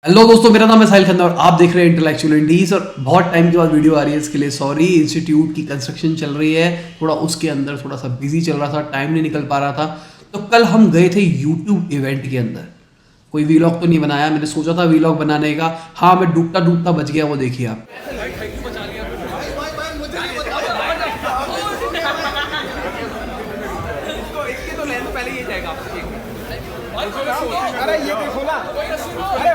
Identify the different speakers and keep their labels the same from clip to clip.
Speaker 1: Hello दोस्तों, मेरा नाम है साहिल खन्ना और आप देख रहे हैं इंटेलेक्चुअल इंडीज। और बहुत टाइम के बाद वीडियो आ रही है, इसके लिए सॉरी। इंस्टीट्यूट की कंस्ट्रक्शन चल रही है, थोड़ा उसके अंदर थोड़ा सा बिजी चल रहा था, टाइम नहीं निकल पा रहा था। तो कल हम गए थे यूट्यूब इवेंट के अंदर। कोई वीलॉग तो नहीं बनाया, मैंने सोचा था वीलॉग बनाने का। हाँ, मैं डूबता डूबता बच गया, वो देखिए आप।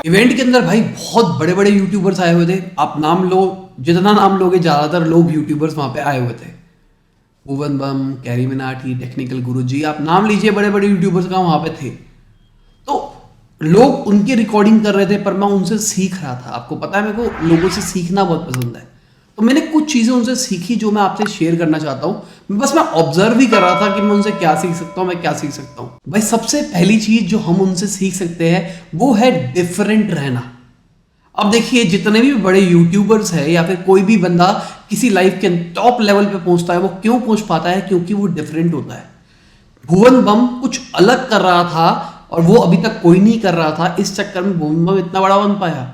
Speaker 1: इवेंट के अंदर भाई बहुत बड़े बड़े यूट्यूबर्स आए हुए थे। आप नाम लो, जितना नाम लोगे ज्यादातर लोग यूट्यूबर्स वहां पे आए हुए थे। भुवन बम, कैरी मिनाटी, टेक्निकल गुरुजी, आप नाम लीजिए, बड़े बड़े यूट्यूबर्स का वहां पे थे। तो लोग उनकी रिकॉर्डिंग कर रहे थे, पर मैं उनसे सीख रहा था। आपको पता है, मेरे को लोगों से सीखना बहुत पसंद है। तो मैंने कुछ चीजें उनसे सीखी जो मैं आपसे शेयर करना चाहता हूँ। मैं ऑब्जर्व ही कर रहा था कि मैं उनसे क्या सीख सकता हूँ, मैं क्या सीख सकता हूँ। भाई सबसे पहली चीज जो हम उनसे सीख सकते हैं वो है डिफरेंट रहना। अब देखिए, जितने भी बड़े यूट्यूबर्स है या फिर कोई भी बंदा किसी लाइफ के टॉप लेवल पे पहुंचता है, वो क्यों पहुंच पाता है? क्योंकि वो डिफरेंट होता है। भुवन बम कुछ अलग कर रहा था और वो अभी तक कोई नहीं कर रहा था, इस चक्कर में भुवन बम इतना बड़ा बन पाया।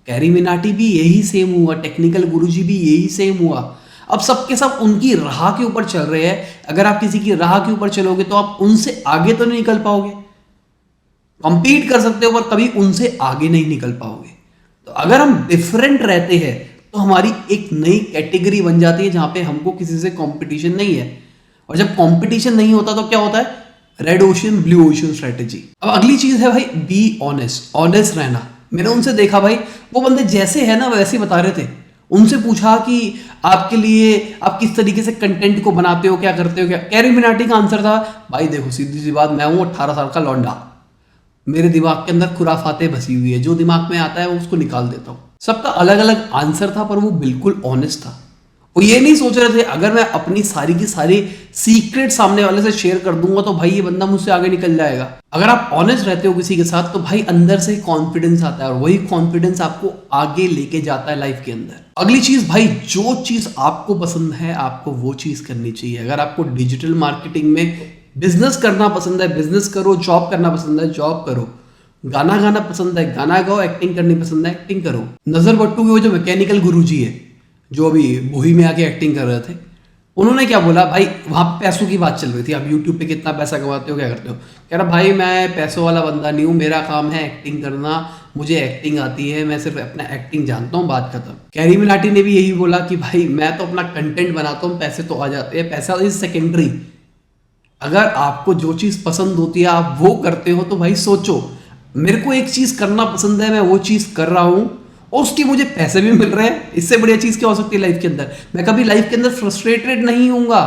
Speaker 1: कैरी मिनाटी भी यही सेम हुआ, टेक्निकल गुरुजी भी यही सेम हुआ। अब सबके सब उनकी राह के ऊपर चल रहे हैं। अगर आप किसी की राह के ऊपर चलोगे तो आप उनसे आगे तो नहीं निकल पाओगे। कंपीट कर सकते हो पर कभी उनसे आगे नहीं निकल पाओगे। तो अगर हम डिफरेंट रहते हैं तो हमारी एक नई कैटेगरी बन जाती है जहां पे हमको किसी से कंपटीशन नहीं है। और जब कंपटीशन नहीं होता तो क्या होता है? Red ocean blue ocean strategy. अब अगली चीज है भाई, बी ऑनेस्ट, ऑनेस्ट रहना। मैंने उनसे देखा भाई, वो बंदे जैसे है ना वैसे बता रहे थे। उनसे पूछा कि आपके लिए आप किस तरीके से कंटेंट को बनाते हो, क्या करते हो, क्या? कैरी मिनाटी का आंसर था, भाई देखो सीधी सी बात, मैं हूं 18 साल का लौंडा, मेरे दिमाग के अंदर खुराफाते बसी हुई है, जो दिमाग में आता है वो उसको निकाल देता हूं। सबका अलग अलग आंसर था, पर वो बिल्कुल ऑनेस्ट था। वो ये नहीं सोच रहे थे अगर मैं अपनी सारी की सारी सीक्रेट सामने वाले से शेयर कर दूंगा तो भाई ये बंदा मुझसे आगे निकल जाएगा। अगर आप ऑनेस्ट रहते हो किसी के साथ तो भाई अंदर से कॉन्फिडेंस आता है और वही कॉन्फिडेंस आपको आगे लेके जाता है लाइफ के अंदर। अगली चीज भाई, जो चीज आपको पसंद है आपको वो चीज करनी चाहिए। अगर आपको डिजिटल मार्केटिंग में बिजनेस करना पसंद है, बिजनेस करो। जॉब करना पसंद है, जॉब करो। गाना गाना पसंद है, गाना गाओ। एक्टिंग करनी पसंद है, एक्टिंग करो। नजर बट्टू के वो जो मैकेनिकल गुरुजी है, जो अभी मूवी में आके एक्टिंग कर रहे थे, उन्होंने क्या बोला भाई, वहां पे पैसों की बात चल रही थी। आप यूट्यूब पे कितना पैसा कमाते हो, क्या करते हो? कह रहा भाई मैं पैसों वाला बंदा नहीं हूँ, मेरा काम है एक्टिंग करना, मुझे एक्टिंग आती है, मैं सिर्फ अपना एक्टिंग जानता हूँ, बात खत्म। कैरी मिनाटी ने भी यही बोला कि भाई मैं तो अपना कंटेंट बनाता हूँ, पैसे तो आ जाते हैं, पैसा इज सेकेंडरी। अगर आपको जो चीज पसंद होती है आप वो करते हो तो भाई सोचो, मेरे को एक चीज करना पसंद है, मैं वो चीज कर रहा हूं और उसकी मुझे पैसे भी मिल रहे हैं। इससे बढ़िया चीज क्या हो सकती है लाइफ के अंदर? मैं कभी लाइफ के अंदर फ्रस्ट्रेटेड नहीं होऊंगा।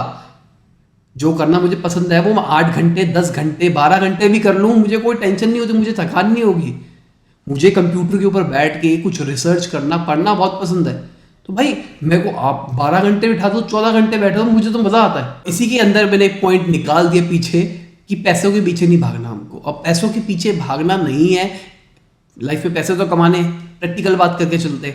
Speaker 1: जो करना मुझे पसंद है वो मैं 8 घंटे 10 घंटे 12 घंटे भी कर लूं, मुझे कोई टेंशन नहीं होती, मुझे थकान नहीं होगी। मुझे कंप्यूटर के ऊपर बैठ के कुछ रिसर्च करना, पढ़ना बहुत पसंद है। तो भाई मेरे को आप 12 घंटे बिठा दो, 14 घंटे बैठे दो, मुझे तो मजा आता है। इसी के अंदर मैंने एक पॉइंट निकाल दिया पीछे कि पैसों के पीछे नहीं भागना हमको। अब पैसों के पीछे भागना नहीं है, लाइफ में पैसे तो कमाने, प्रैक्टिकल बात करके चलते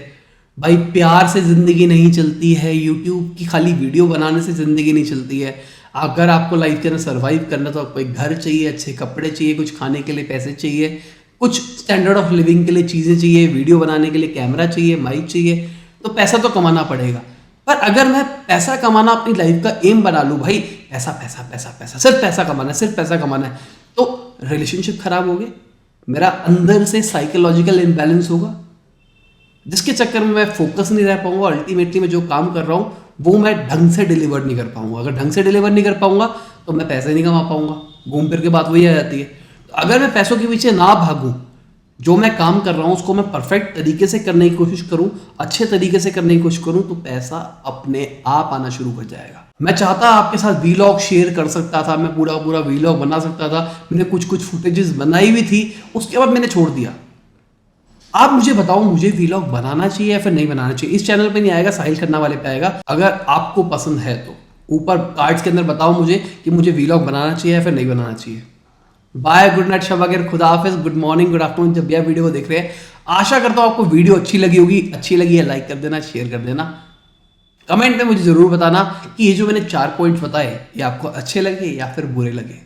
Speaker 1: भाई। प्यार से जिंदगी नहीं चलती है, यूट्यूब की खाली वीडियो बनाने से जिंदगी नहीं चलती है। अगर आपको लाइफ के अंदर सर्वाइव करना तो आपको एक घर चाहिए, अच्छे कपड़े चाहिए, कुछ खाने के लिए पैसे चाहिए, कुछ स्टैंडर्ड ऑफ लिविंग के लिए चीजें चाहिए, वीडियो बनाने के लिए कैमरा चाहिए, माइक चाहिए। तो पैसा तो कमाना पड़ेगा। पर अगर मैं पैसा कमाना अपनी लाइफ का एम बना लूं, भाई पैसा पैसा पैसा पैसा, सिर्फ पैसा कमाना है, सिर्फ पैसा कमाना है, तो रिलेशनशिप खराब हो गए, मेरा अंदर से साइकोलॉजिकल इम्बैलेंस होगा, जिसके चक्कर में मैं फोकस नहीं रह पाऊंगा। अल्टीमेटली मैं जो काम कर रहा हूं वो मैं ढंग से डिलीवर नहीं कर पाऊंगा। अगर ढंग से डिलीवर नहीं कर पाऊंगा तो मैं पैसे नहीं कमा पाऊंगा। घूम फिर के बात वही आ जाती है। तो अगर मैं पैसों के पीछे ना भागूं, जो मैं काम कर रहा हूं उसको मैं परफेक्ट तरीके से करने की कोशिश करूं, अच्छे तरीके से करने की कोशिश करूं, तो पैसा अपने आप आना शुरू कर जाएगा। मैं चाहता आपके साथ वीलॉग शेयर कर सकता था, मैं पूरा पूरा वीलॉग बना सकता था, मैंने कुछ कुछ फुटेजेस बनाई भी थी, उसके बाद मैंने छोड़ दिया। आप मुझे बताओ, मुझे वीलॉग बनाना चाहिए या फिर नहीं बनाना चाहिए? इस चैनल पे नहीं आएगा, साहिल खन्ना वाले पे आएगा। अगर आपको पसंद है तो ऊपर कार्ड्स के अंदर बताओ मुझे कि मुझे वीलॉग बनाना चाहिए या फिर नहीं बनाना चाहिए। बाय, गुड नाइट, शब वगैरह, खुदा हाफिज, गुड मॉर्निंग, गुड आफ्टरनून, जब भी आप वीडियो को देख रहे हैं। आशा करता हूं आपको वीडियो अच्छी लगी होगी। अच्छी लगी है लाइक कर देना, शेयर कर देना, कमेंट में मुझे जरूर बताना कि ये जो मैंने 4 पॉइंट्स बताए ये आपको अच्छे लगे या फिर बुरे लगे।